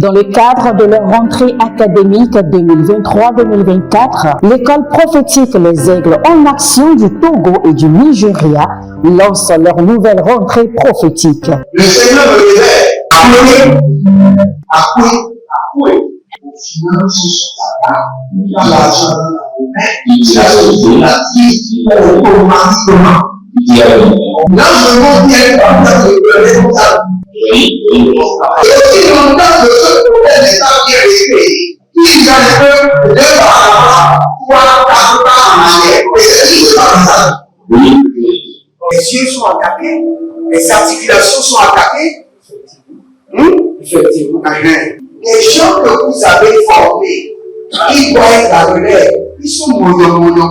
Dans le cadre de leur rentrée académique 2023-2024, l'école prophétique Les Aigles en Action du Togo et du Nigeria lance leur nouvelle rentrée prophétique. Le Seigneur me disait, accoué. Finances, l'argent, automatiquement. Là, je vois bien comme ça, je peux comme ça. Et aussi longtemps que ce problème n'est pas bien réglé, il y a un peu de par trois, quatre pas en arrière. Et c'est juste comme ça. Les yeux sont attaqués, les articulations sont attaquées. Effectivement. Les gens que vous avez formés, qui voient la relève, ils sont mono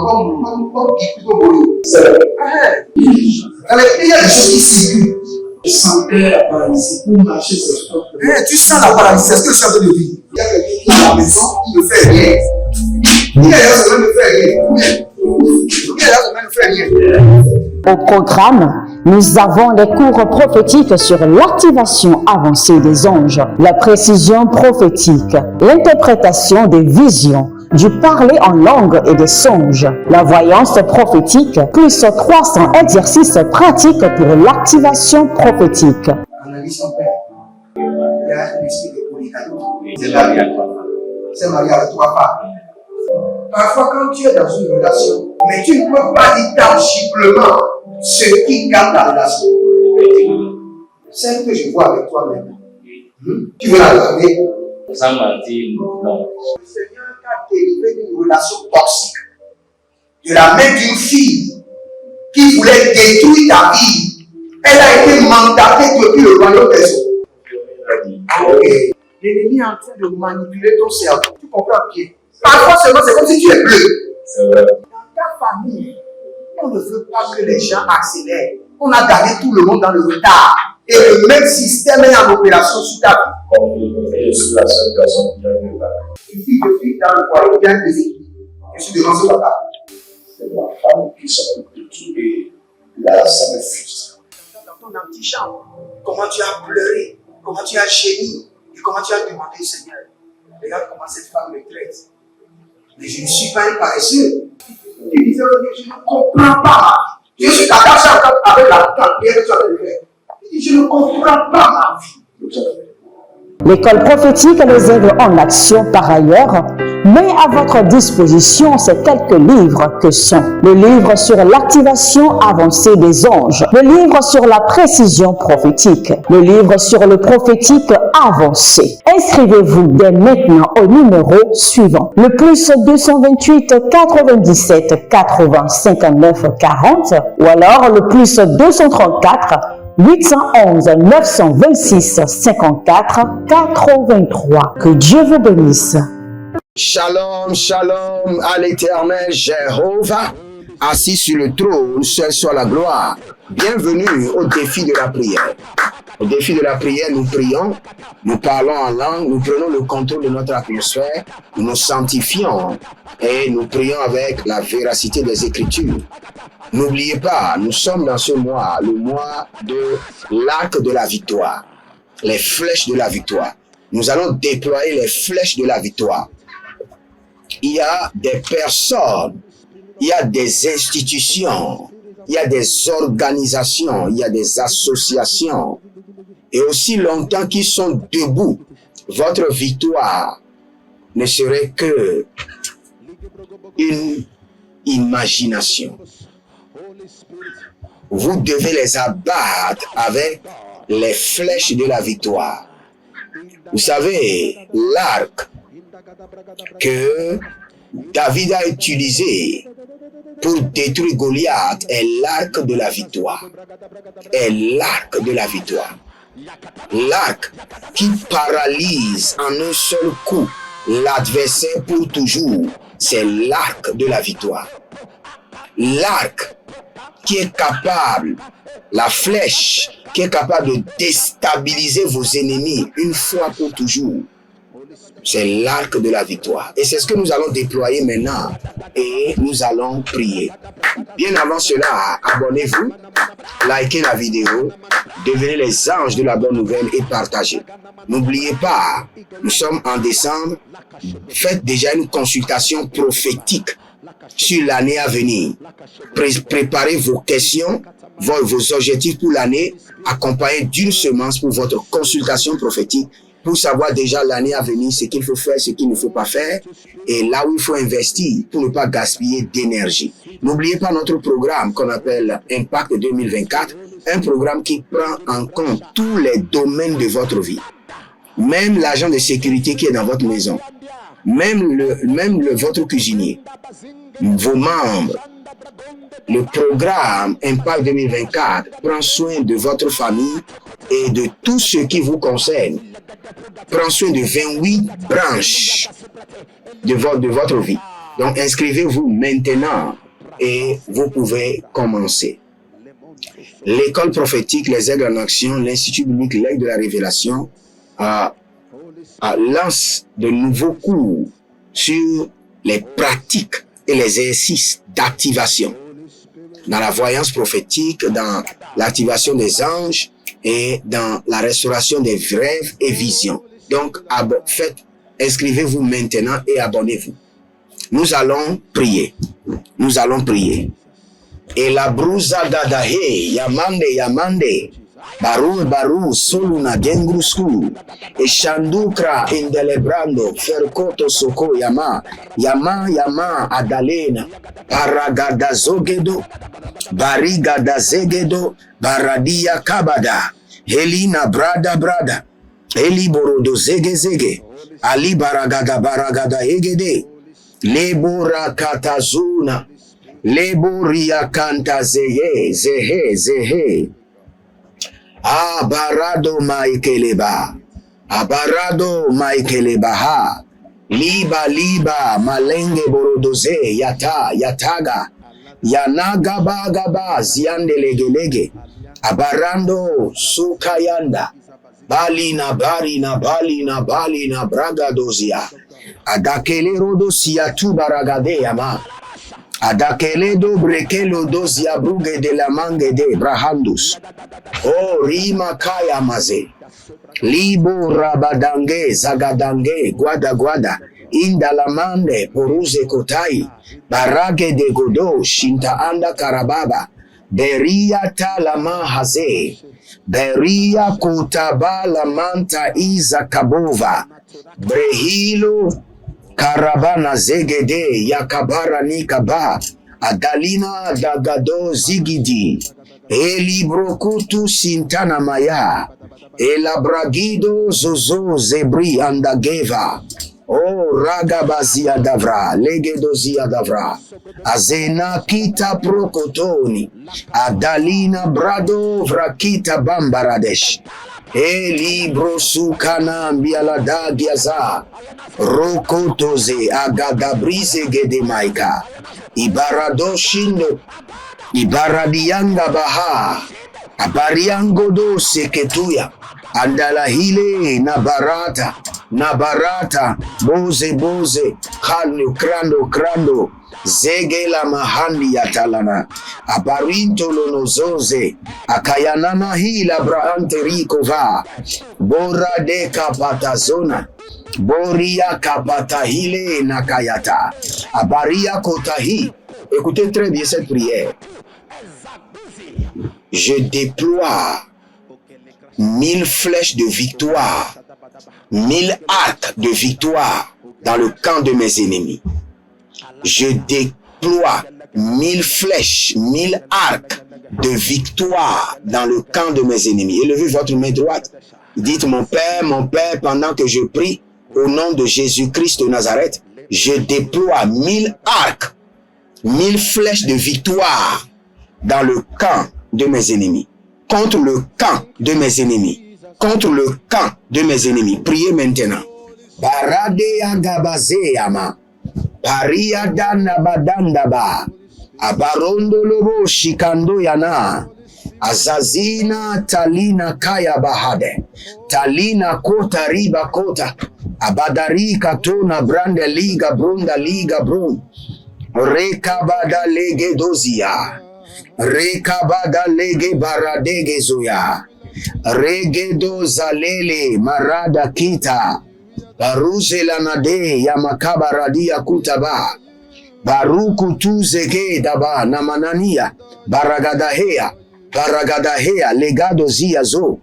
comme plutôt mono. C'est vrai. Il y a des choses qui circulent. Je sentais la paralysie pour marcher sur ce corps. Tu sens la paralysie, c'est ce que je suis en train de dire. Il y a quelqu'un qui est à la maison, qui ne fait rien. Il y a des gens qui ne fait rien. Au programme, nous avons les cours prophétiques sur l'activation avancée des anges, la précision prophétique, l'interprétation des visions, du parler en langue et des songes, la voyance prophétique, plus 300 exercices pratiques pour l'activation prophétique. Analyse ton père. Il y a un esprit de polygame. C'est marié à trois femmes. C'est marié à trois femmes. Parfois, quand tu es dans une relation, mais tu ne peux pas dire tangiblement ce qui garde la relation. Celle que je vois avec toi maintenant. Tu veux la regarder? Sans mentir, non. Le Seigneur t'a délivré d'une relation toxique. De la main d'une fille qui voulait détruire ta vie. Elle a été mandatée depuis le royaume des eaux. L'ennemi est en train de manipuler ton cerveau. Tu comprends bien? Parfois seulement, c'est comme si tu es bleu. Dans ta famille, on ne veut pas que les gens accélèrent. On a gardé tout le monde dans le retard. Et le même système est en opération sur ta vie. Je suis la seule personne qui a vu ça. Une fille de fille dans le foyer bien déséquilibrée. Je suis devant ce papa. C'est ma femme qui s'occupe de tout et là, ça me frustre. Dans ton antichambre, comment tu as pleuré, comment tu as gémi et comment tu as demandé au Seigneur. Regarde comment cette femme me traite. Mais je ne suis pas un paresseux. Tu disais que je ne comprends pas. Je suis attaché avec la prière que tu as fait. Je ne comprends pas ma vie. L'école prophétique Les Aigles en Action, par ailleurs, met à votre disposition ces quelques livres que sont le livre sur l'activation avancée des anges, le livre sur la précision prophétique, le livre sur le prophétique avancé. Inscrivez-vous dès maintenant au numéro suivant, le plus 228 97 80 59 40 ou alors le plus 234 811 926 54 83. Que Dieu vous bénisse. Shalom, shalom à l'éternel Jéhovah, assis sur le trône, seul soit la gloire. Bienvenue au défi de la prière. Au défi de la prière, nous prions, nous parlons en langue, nous prenons le contrôle de notre atmosphère, nous nous sanctifions et nous prions avec la véracité des Écritures. N'oubliez pas, nous sommes dans ce mois, le mois de l'arc de la victoire, les flèches de la victoire. Nous allons déployer les flèches de la victoire. Il y a des personnes, il y a des institutions, il y a des organisations, il y a des associations. Et aussi longtemps qu'ils sont debout, votre victoire ne serait que une imagination. Vous devez les abattre avec les flèches de la victoire. Vous savez, l'arc que David a utilisé pour détruire Goliath est l'arc de la victoire. Est l'arc de la victoire. L'arc qui paralyse en un seul coup l'adversaire pour toujours, c'est l'arc de la victoire. L'arc qui est capable, la flèche qui est capable de déstabiliser vos ennemis une fois pour toujours. C'est l'arc de la victoire. Et c'est ce que nous allons déployer maintenant. Et nous allons prier. Bien avant cela, abonnez-vous, likez la vidéo, devenez les anges de la bonne nouvelle et partagez. N'oubliez pas, nous sommes en décembre. Faites déjà une consultation prophétique sur l'année à venir. Préparez vos questions, vos objectifs pour l'année, accompagnés d'une semence pour votre consultation prophétique, pour savoir déjà l'année à venir, ce qu'il faut faire, ce qu'il ne faut pas faire, et là où il faut investir pour ne pas gaspiller d'énergie. N'oubliez pas notre programme qu'on appelle Impact 2024, un programme qui prend en compte tous les domaines de votre vie. Même l'agent de sécurité qui est dans votre maison, même votre cuisinier, vos membres. Le programme Impact 2024 prend soin de votre famille et de tout ce qui vous concerne. Prend soin de 28 branches de votre vie. Donc inscrivez-vous maintenant et vous pouvez commencer. L'école prophétique, les aigles en action, l'Institut biblique, l'aigle de la révélation lance de nouveaux cours sur les pratiques et les exercices d'activation dans la voyance prophétique, dans l'activation des anges et dans la restauration des rêves et visions. Donc, inscrivez-vous maintenant et abonnez-vous. Nous allons prier. Nous allons prier. Et la brusa dadahe, yamande. Baru, soluna gengrusku, e shandukra indelebrando, ferkoto soko yama, adalena, paragada zogedo, barigada zegedo, baradia kabada, helina brada, eli borodo zege, ali baragada egede, lebora katazuna, leboria kanta zehe, Abarado maikeleba ha, liba, malenge borodoze, yataga, yanagaba, ziandelegege, abarando, sukayanda, balina, bragadozia, adakele rodosia tu baragade yama, adakele do brekelo dozia bruge de la mange de brahandus. Oh, rima kaya maze. Libo rabadange, zagadange, guada, indalamande, poruze kotai, barage de godo, shinta anda karababa, beria talama haze, beria kutaba lamanta iza kabova, brehilo, karabana zegede, yakabara nikaba, adalina dagado zigidi, elibrokutu sintana maya, elabragido zozo zebri andageva, o ragabazia davra, legedozia davra, azena kita prokotoni, adalina brado vrakita bambaradesh, elibro sukana mbialadagiaza, rokotoze agadabrize gedemaika, ibaradoshindo, ibaradianga baha, abariangodo seketuya, andalahile nabarata, boze, krando, zegela mahandi yatalana, abarinto lonozoze, akayanana hila braante rikova, borade kapatazona, boria kapatahile nakayata, abaria kotahi. Écoutez très bien cette prière. Je déploie 1000 flèches de victoire, 1000 arcs de victoire dans le camp de mes ennemis. Je déploie 1000 flèches, 1000 arcs de victoire dans le camp de mes ennemis. Élevez votre main droite. Dites, mon Père, pendant que je prie, au nom de Jésus-Christ de Nazareth, je déploie 1000 arcs, 1000 flèches de victoire dans le camp de mes ennemis. Contre le camp de mes ennemis. Contre le camp de mes ennemis. Priez maintenant. Barade agabaze yama. Paria dana badandaba. Abarondo lobo shikando yana. Azazina talina kaya bahade. Talina kota riba kota. Abadari katona branda liga brunda liga brun. Rekabada lege dozia. Rekabada lege baradege zoya. Regedo zalele marada kita. Baruze lanade ya makabaradia kutaba. Baruku tuzege daba na manania. Baragadahea legado ziazo.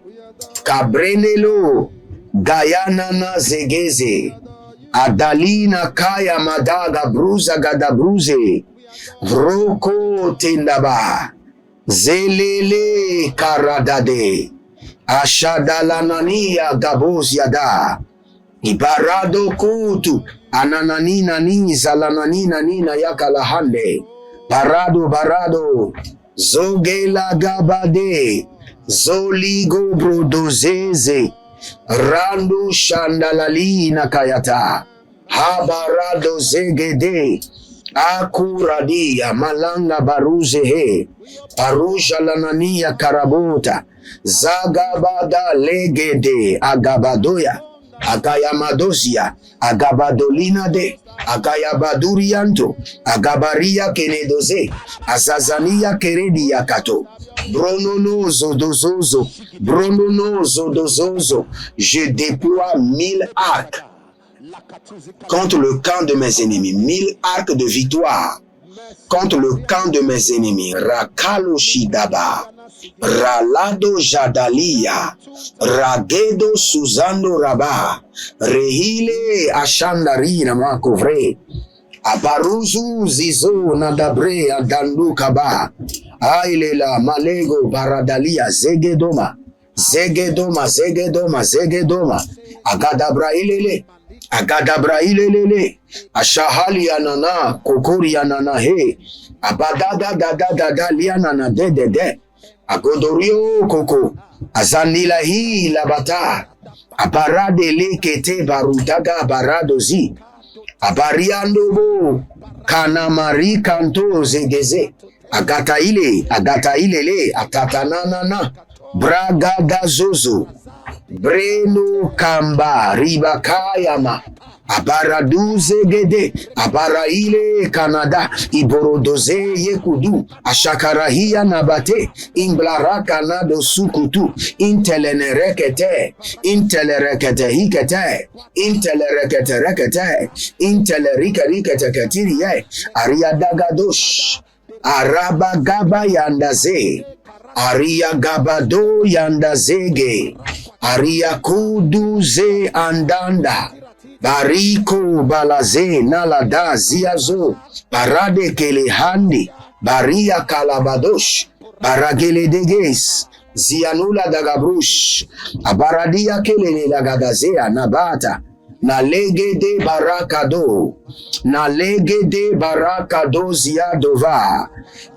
Kabrenelo gayana na zegeze. Adalina kaya madaga bruza gada bruze. Vroko tendaba. Zelele karadade. Ashadalanania gaboziada. Ibarado kutu. Anananina ni zalananina nina yakalahande. Barado. Zogela gabade. Zoligo brodozeze. Randu shandalalina kayata. Habarado zegede. Akuradia malanga baruzehe. Parusha lanania karabota. Zagabada legede agabadoya. Agayamadosia. Agabadolina de. Agayabadurianto. Agabaria kenedoze. Azazania keredia kato. Brononozo dozozo. Brononozo dozozo. Je déploie 1000 arcs contre le camp de mes ennemis. 1000 arcs de victoire contre le camp de mes ennemis. Rakalo Shidaba. Ralado Jadalia. Ragedo Suzando Raba. Rehile Ashandarina Makovre. Abaruzu Zizo Nadabre Adandu Kaba. Ailela Malego Baradalia Zegedoma. Zegedoma. Agadabra ilele. Ashahali anana. Kokori anana he. Abadada lianana de. Agodorio koko. Azanila hi labata. Abarade lekete barutaga baradozi. Abariandobo. Kanamari kanto zegeze. Agata ilele. Atatanana. Bragada zozo. Breno kamba ribakayama. Abaraduze gede. Abaraile Canada. Iborodoze yekudu. Ashakarahia nabate. Imblaraka nado sukutu. Intelerekete hikete. Intelerekete. Intelerikete katirie. Ariadagadosh. Araba gaba yandaze. Aria gabado yandazege. Aria kuduze andanda. Bariko balaze nalada ziazo. Barade kelehandi. Baria kalabadosh. Baragele deges. Zianula dagabrush. Abaradia kelele dagadazea nabata. Nalegede barakado ziadova.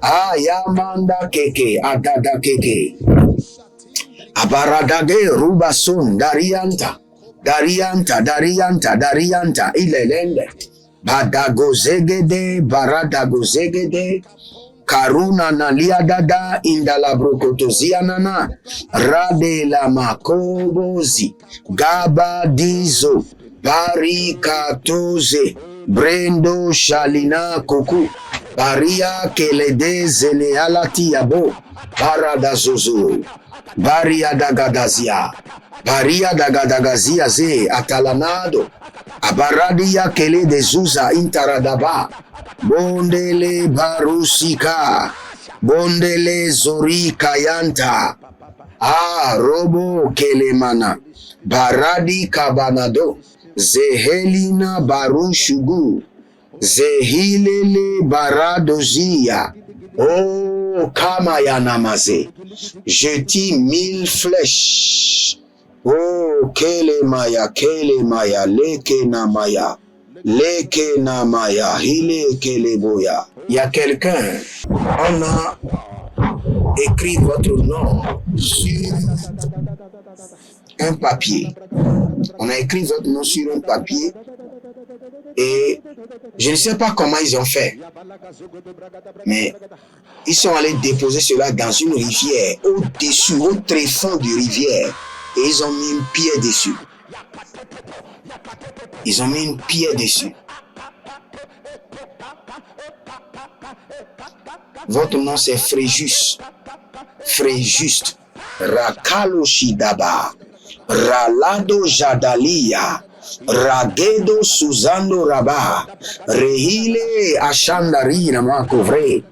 Ayamanda keke adada keke. Abaradage rubasun darianta ilelende. Baradagozegede karuna naliadada indalabrokotozianana rade la makobozi gabadizo barikatoze brendo shalina kuku baria kelede zenealati yabo baradazozo baria dagadagazia ze atalanado abaradia kele de zuza intaradaba bondele barusika bondele zorika yanta robo kelemana baradi kabanado zehelina barushugu zehilele baradozia kama yanamaze jeti 1000 flèches kele maya leke na maya hile kele boya. Il y a quelqu'un, on a écrit votre nom sur un papier. On a écrit votre nom sur un papier et Je ne sais pas comment ils ont fait, mais ils sont allés déposer cela dans une rivière, au-dessus, au tréfonds de rivière, et ils ont mis une pierre dessus. Ils ont mis une pierre dessus. Votre nom c'est Fréjus. Fréjus. Rakalo Shidaba. Ralado Jadalia. Ragedo Suzando Raba. Rehile Ashandari Namakovre.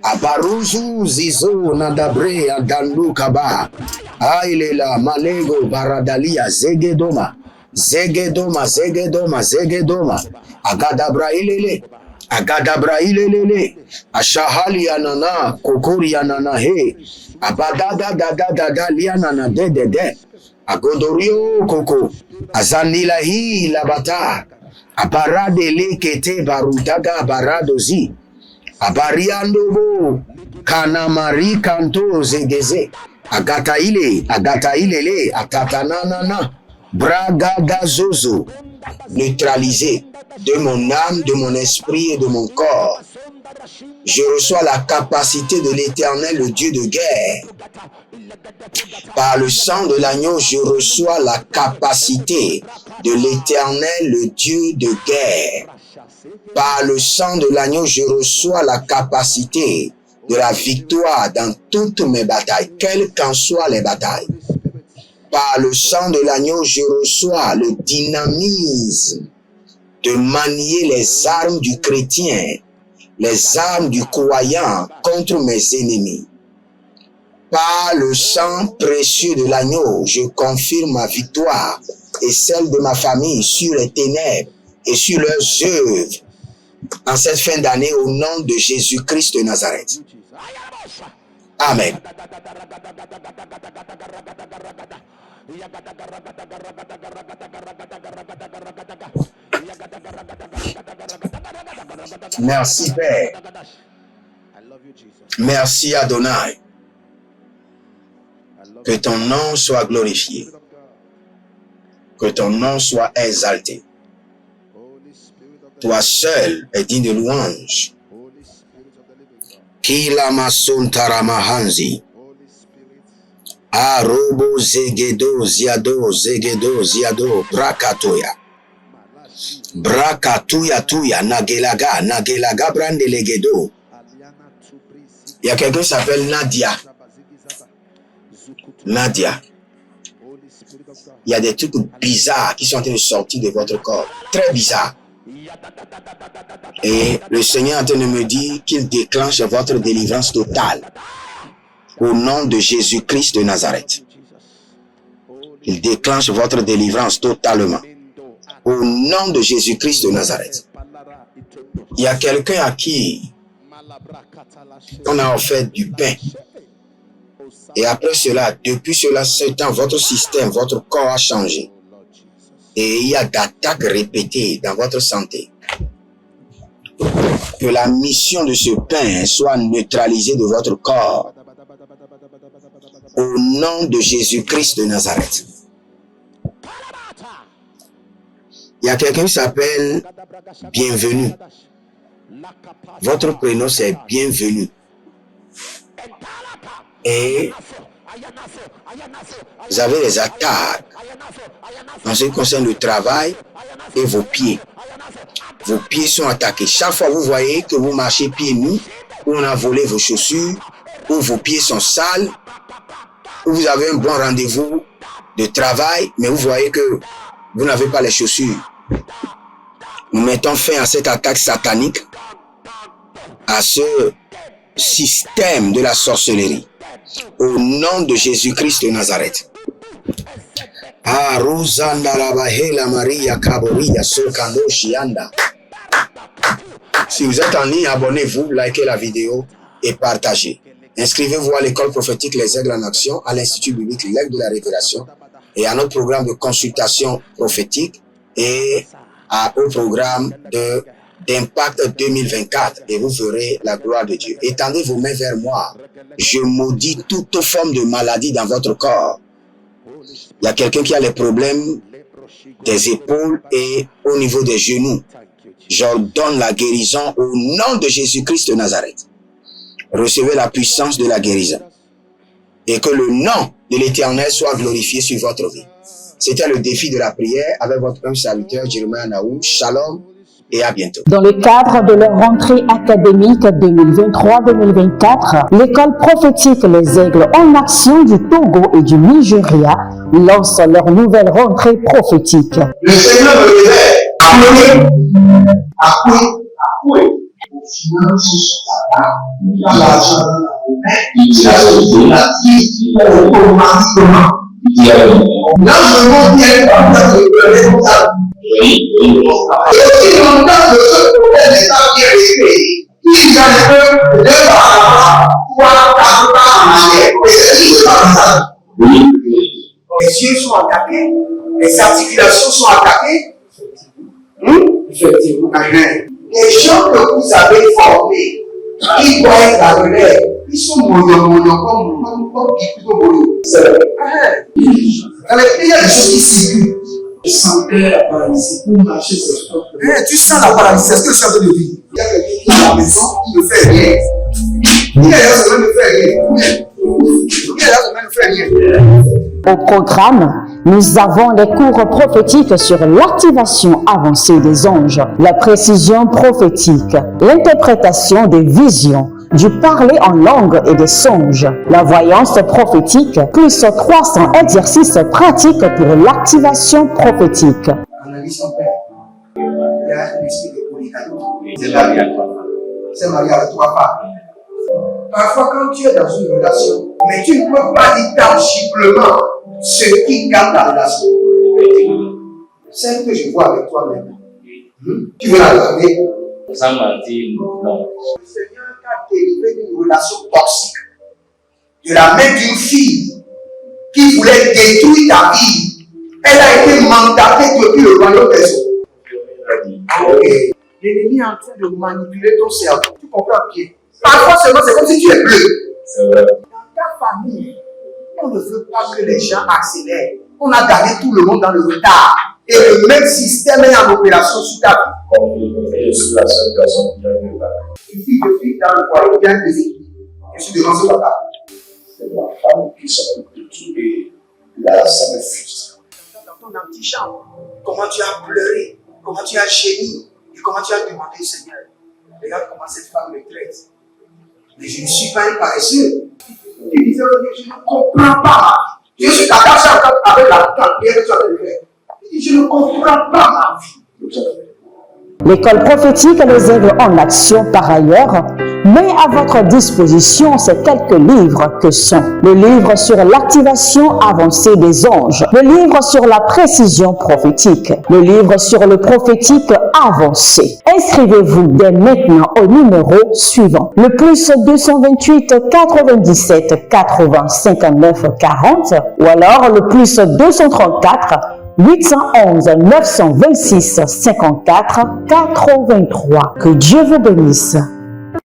Abaruzu Zizo Nadabre Adandu Kaba. Ailela Malego Baradalia Zegedoma. Zegedoma, Zegedoma, Zegedoma. Agadabra ilele. Agadabra ilele. Ashahali anana, kokori anana he. Abadada dada dada lianana de de de. Agodorio koko. Azanila hi labata. Abarade lekete barudaga baradozi. Abariandobo. Kanamari kanto zegeze. Agata ilele, atatanana. Bragada Zozo, neutralisé de mon âme, de mon esprit et de mon corps. Je reçois la capacité de l'Éternel, le Dieu de guerre. Par le sang de l'agneau, je reçois la capacité de l'Éternel, le Dieu de guerre. Par le sang de l'agneau, je reçois la capacité de la victoire dans toutes mes batailles, quelles qu'en soient les batailles. Par le sang de l'agneau, je reçois le dynamisme de manier les armes du chrétien, les armes du croyant contre mes ennemis. Par le sang précieux de l'agneau, je confirme ma victoire et celle de ma famille sur les ténèbres et sur leurs œuvres en cette fin d'année au nom de Jésus-Christ de Nazareth. Amen. Merci Père. Merci Adonai. Que ton nom soit glorifié. Que ton nom soit exalté. Toi seul es digne de louange. Kilamason taramahanzi. Arobo zegedo ziado brakatoya. Brakatuya tuya nagelaga brandelegedo. Il y a quelqu'un qui s'appelle Nadia. Nadia. Il y a des trucs bizarres qui sont en train de sortir de votre corps. Très bizarres. Et le Seigneur est en train de me dire qu'il déclenche votre délivrance totale. Au nom de Jésus-Christ de Nazareth. Il déclenche votre délivrance totalement. Au nom de Jésus-Christ de Nazareth. Il y a quelqu'un à qui on a offert du pain. Et après cela, depuis cela, 7 ans, votre système, votre corps a changé. Et il y a d'attaques répétées dans votre santé. Que la mission de ce pain soit neutralisée de votre corps. Au nom de Jésus-Christ de Nazareth. Il y a quelqu'un qui s'appelle Bienvenue. Votre prénom c'est Bienvenue. Et vous avez des attaques en ce qui concerne le travail et vos pieds. Vos pieds sont attaqués. Chaque fois vous voyez que vous marchez pieds nus, ou on a volé vos chaussures, ou vos pieds sont sales, ou vous avez un bon rendez-vous de travail, mais vous voyez que vous n'avez pas les chaussures. Nous mettons fin à cette attaque satanique, à ce système de la sorcellerie. Au nom de Jésus-Christ de Nazareth. Ah, Rosanda la Bahela Maria Kaboria Sokando Shianda. Si vous êtes en ligne, abonnez-vous, likez la vidéo et partagez. Inscrivez-vous à l'école prophétique Les Aigles en Action, à l'Institut biblique L'Aigle de la Révélation et à notre programme de consultation prophétique et au programme d'Impact 2024 et vous verrez la gloire de Dieu. Étendez vos mains vers moi. Je maudis toute forme de maladie dans votre corps. Il y a quelqu'un qui a les problèmes des épaules et au niveau des genoux. j'ordonne la guérison au nom de Jésus-Christ de Nazareth. Recevez la puissance de la guérison. Et que le nom de l'Éternel soit glorifié sur votre vie. C'était le défi de la prière avec votre humble serviteur Jeremiah Naou. Shalom et à bientôt. Dans le cadre de leur rentrée académique 2023-2024, l'école prophétique Les Aigles en Action du Togo et du Nigeria lance leur nouvelle rentrée prophétique. Le Seigneur me disait, appuyez. Aux finances, dans l'argent, il a sauvé la vie automatiquement. Là, je montre bien comme ça, je peux responsable. Et aussi longtemps que ce problème n'est pas bien réglé, il y a un peu de par trois, quatre pas en arrière. Et c'est pas ça. Les yeux sont attaqués, les articulations sont attaquées. Effectivement. Les gens que vous avez formés, ils voient la relève, ils sont mono comme plutôt mono. C'est vrai. Dans les pays, il y a des choses qui circulent. Je sentais la paralysie pour marcher sur ce propre. Tu sens la paralysie, c'est ce que je suis en train de dire. Il y a quelqu'un qui est à la maison, qui ne fait rien. Il y a des gens qui ne fait rien. Au programme, nous avons les cours prophétiques sur l'activation avancée des anges, la précision prophétique, l'interprétation des visions, du parler en langue et des songes, la voyance prophétique, plus 300 exercices pratiques pour l'activation prophétique. Analyse son père. Il y a un esprit de polygame. C'est marié à trois femmes. C'est marié à trois femmes. Parfois, quand tu es dans une relation, mais tu ne peux pas dire tangiblement ce qui garde la relation. Celle que je vois avec toi maintenant. Tu veux la garder? Sans mentir, non. Le Seigneur t'a délivré d'une relation toxique. De la main d'une fille qui voulait détruire ta vie. Elle a été mandatée depuis le royaume des eaux. L'ennemi est en train de manipuler ton cerveau. Tu comprends bien? Parfois seulement, c'est comme si tu es bleu. C'est vrai. Dans ta famille, on ne veut pas que les gens accélèrent. On a gardé tout le monde dans le retard. Et le même système est en opération sur ta vie. Je suis la seule personne qui a vu ça. Une fille de fille dans le foyer bien déséquilibrée. Je suis devant ce papa. C'est ma femme qui s'occupe de tout et là, ça me frustre. Dans ton antichambre, comment tu as pleuré, comment tu as gémi et comment tu as demandé au Seigneur. Regarde comment cette femme me traite. Mais je ne suis pas un paresseux. Tu disais, je ne comprends pas. Je suis attaché avec la prière que tu as fait faire. Je ne comprends pas ma vie. L'école prophétique Les Aigles en Action, par ailleurs, met à votre disposition ces quelques livres que sont le livre sur l'activation avancée des anges, le livre sur la précision prophétique, le livre sur le prophétique avancé. Inscrivez-vous dès maintenant au numéro suivant, le plus 228 97 80 59 40 ou alors le plus 234 811 926 54 83. Que Dieu vous bénisse.